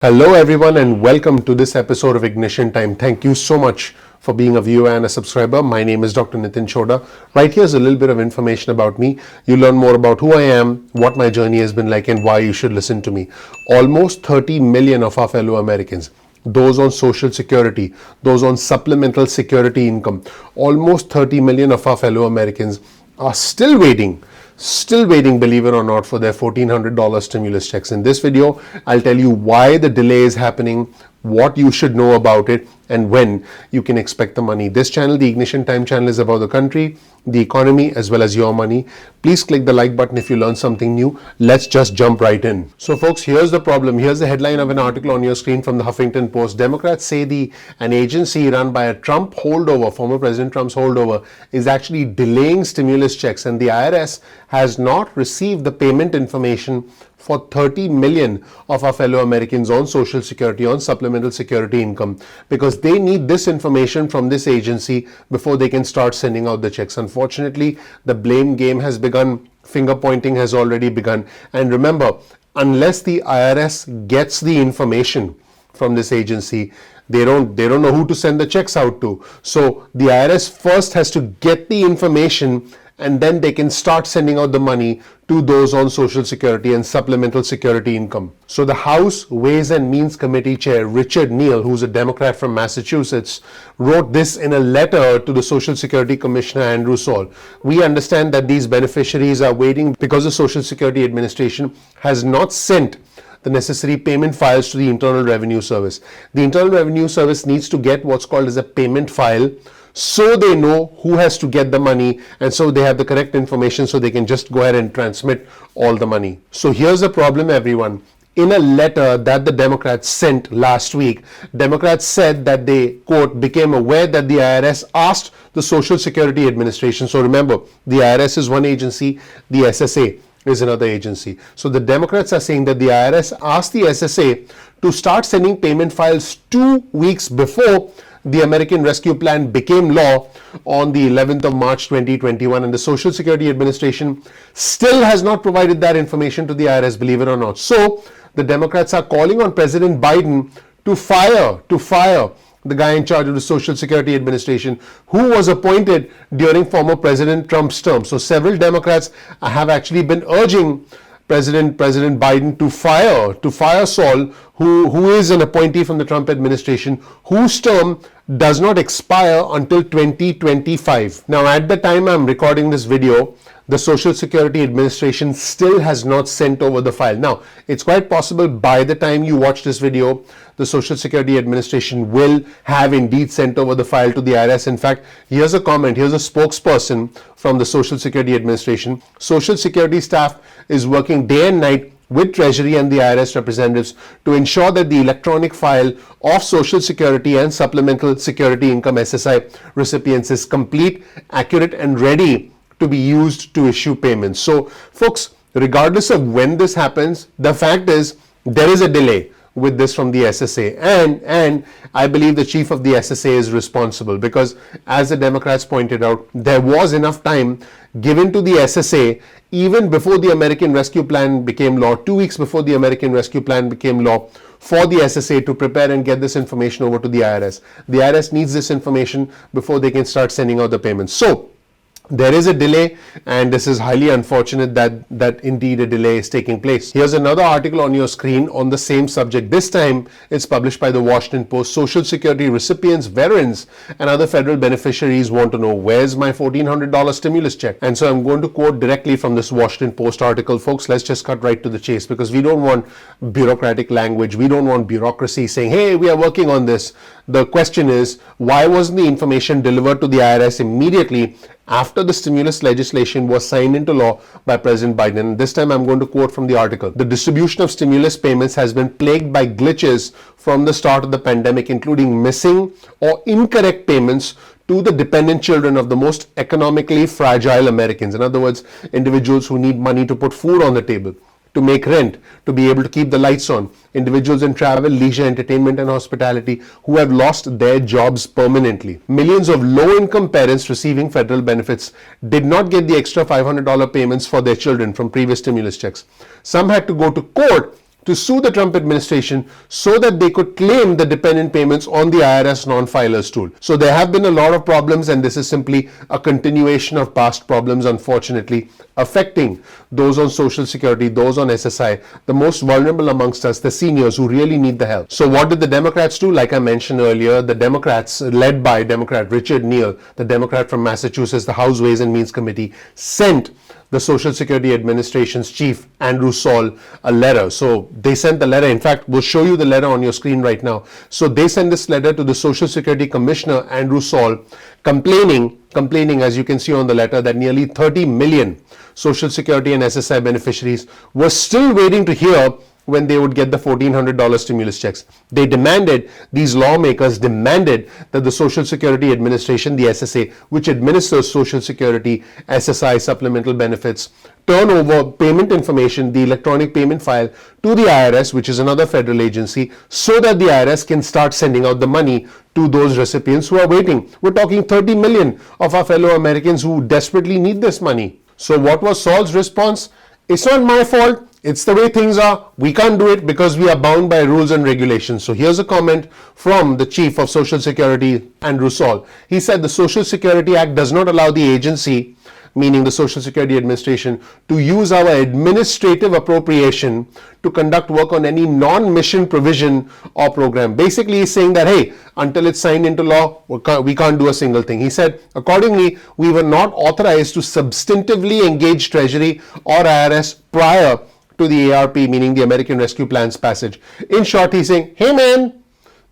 Hello everyone and welcome to this episode of Ignition Time. Thank you so much for being a viewer and a subscriber. My name is Dr. Chhoda. Right here's a little bit of information about me. You learn more about who I am, what my journey has been like, and why you should listen to me. Almost 30 million of our fellow Americans, those on Social Security, those on supplemental security income, almost 30 million of our fellow Americans are still waiting, believe it or not, for their $1,400 stimulus checks. In this video, I'll tell you why the delay is happening, what you should know about it, and when you can expect the money. This channel, the Ignition Time channel, is about the country, the economy, as well as your money. Please click the like button if you learned something new. Let's just jump right in. So folks, here's the problem. Here's the headline of an article on your screen from the Huffington Post. Democrats say an agency run by a Trump holdover, former President Trump's holdover, is actually delaying stimulus checks, and the IRS has not received the payment information for 30 million of our fellow Americans on Social Security, on supplemental security income, because they need this information from this agency before they can start sending out the checks. Unfortunately, the blame game has begun, finger pointing has already begun. And remember, unless the IRS gets the information from this agency, they don't know who to send the checks out to. So the IRS first has to get the information, and then they can start sending out the money to those on Social Security and supplemental security income. So the House Ways and Means Committee Chair, Richard Neal, who's a Democrat from Massachusetts, wrote this in a letter to the Social Security Commissioner, Andrew Saul. We understand that these beneficiaries are waiting because the Social Security Administration has not sent the necessary payment files to the Internal Revenue Service. The Internal Revenue Service needs to get what's called as a payment file, so they know who has to get the money, and so they have the correct information so they can just go ahead and transmit all the money. So here's the problem, everyone. In a letter that the Democrats sent last week, Democrats said that they, quote, became aware that the IRS asked the Social Security Administration. So remember, the IRS is one agency, the SSA is another agency. So the Democrats are saying that the IRS asked the SSA to start sending payment files 2 weeks before the American Rescue Plan became law on the 11th of March 2021, and the Social Security Administration still has not provided that information to the IRS, believe it or not. So the Democrats are calling on President Biden to fire the guy in charge of the Social Security Administration, who was appointed during former President Trump's term. So several Democrats have actually been urging President Biden to fire Saul, who is an appointee from the Trump administration, whose term does not expire until 2025. Now, at the time I'm recording this video, the Social Security Administration still has not sent over the file. Now, it's quite possible by the time you watch this video, the Social Security Administration will have indeed sent over the file to the IRS. In fact, here's a comment, here's a spokesperson from the Social Security Administration. Social Security staff is working day and night with Treasury and the IRS representatives to ensure that the electronic file of Social Security and Supplemental Security Income SSI recipients is complete, accurate, and ready to be used to issue payments. So folks, regardless of when this happens, the fact is there is a delay with this from the SSA, and I believe the chief of the SSA is responsible, because as the Democrats pointed out, there was enough time given to the SSA even before the American Rescue Plan became law, 2 weeks before the American Rescue Plan became law, for the SSA to prepare and get this information over to the IRS. The IRS needs this information before they can start sending out the payments. So there is a delay, and this is highly unfortunate that indeed a delay is taking place. Here's another article on your screen on the same subject. This time it's published by the Washington Post. Social Security recipients, veterans, and other federal beneficiaries want to know, where's my $1,400 stimulus check? And so I'm going to quote directly from this Washington Post article. Folks, let's just cut right to the chase, because we don't want bureaucratic language. We don't want bureaucracy saying, hey, we are working on this. The question is, why wasn't the information delivered to the IRS immediately after the stimulus legislation was signed into law by President Biden? And this time I'm going to quote from the article. The distribution of stimulus payments has been plagued by glitches from the start of the pandemic, including missing or incorrect payments to the dependent children of the most economically fragile Americans. In other words, individuals who need money to put food on the table, to make rent, to be able to keep the lights on, individuals in travel, leisure, entertainment, and hospitality who have lost their jobs permanently. Millions of low-income parents receiving federal benefits did not get the extra $500 payments for their children from previous stimulus checks. Some had to go to court to sue the Trump administration so that they could claim the dependent payments on the IRS non-filers tool. So there have been a lot of problems, and this is simply a continuation of past problems, unfortunately, affecting those on Social Security, those on SSI, the most vulnerable amongst us, the seniors who really need the help. So what did the Democrats do? Like I mentioned earlier, the Democrats, led by Democrat Richard Neal, the Democrat from Massachusetts, the House Ways and Means Committee, sent the Social Security Administration's chief, Andrew Saul, a letter. So they sent the letter. In fact, we'll show you the letter on your screen right now. So they sent this letter to the Social Security Commissioner, Andrew Saul, complaining, as you can see on the letter, that nearly 30 million Social Security and SSI beneficiaries were still waiting to hear when they would get the $1,400 stimulus checks. They demanded, these lawmakers demanded, that the Social Security Administration, the SSA, which administers Social Security, SSI supplemental benefits, turn over payment information, the electronic payment file, to the IRS, which is another federal agency, so that the IRS can start sending out the money to those recipients who are waiting. We're talking 30 million of our fellow Americans who desperately need this money. So what was Saul's response? It's not my fault. It's the way things are. We can't do it because we are bound by rules and regulations. So here's a comment from the Chief of Social Security, Andrew Saul. He said the Social Security Act does not allow the agency, meaning the Social Security Administration, to use our administrative appropriation to conduct work on any non-mission provision or program. Basically, he's saying that, hey, until it's signed into law, we can't do a single thing. He said, accordingly, we were not authorized to substantively engage Treasury or IRS prior to the ARP, meaning the American Rescue Plan's passage. In short, he's saying, hey man,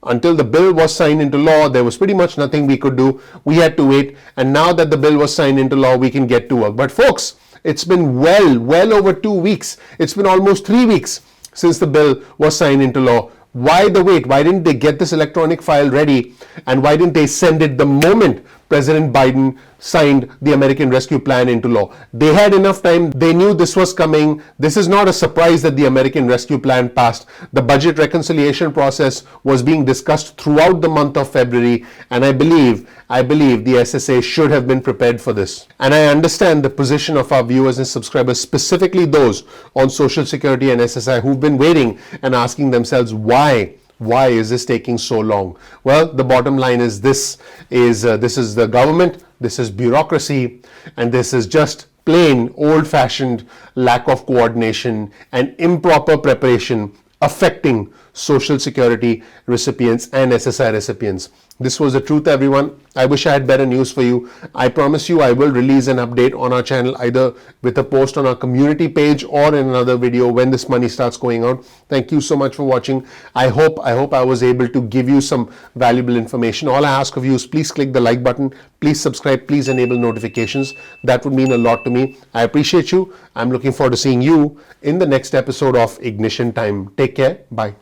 until the bill was signed into law, there was pretty much nothing we could do. We had to wait. And now that the bill was signed into law, we can get to work. But folks, it's been well over 2 weeks. It's been almost 3 weeks since the bill was signed into law. Why the wait? Why didn't they get this electronic file ready? And why didn't they send it the moment President Biden signed the American Rescue Plan into law? They had enough time. They knew this was coming. This is not a surprise that the American Rescue Plan passed. The budget reconciliation process was being discussed throughout the month of February, and I believe the SSA should have been prepared for this. And I understand the position of our viewers and subscribers, specifically those on Social Security and SSI who've been waiting and asking themselves, why is this taking so long? Well, the bottom line is this is the government, this is bureaucracy, and this is just plain old-fashioned lack of coordination and improper preparation affecting Social Security recipients and SSI recipients. This was the truth, everyone. I wish I had better news for you. I promise you I will release an update on our channel, either with a post on our community page or in another video when this money starts going out. Thank you so much for watching. I hope I was able to give you some valuable information. All I ask of you is please click the like button, please subscribe, please enable notifications. That would mean a lot to me. I appreciate you. I'm looking forward to seeing you in the next episode of Ignition Time. Take care. Bye.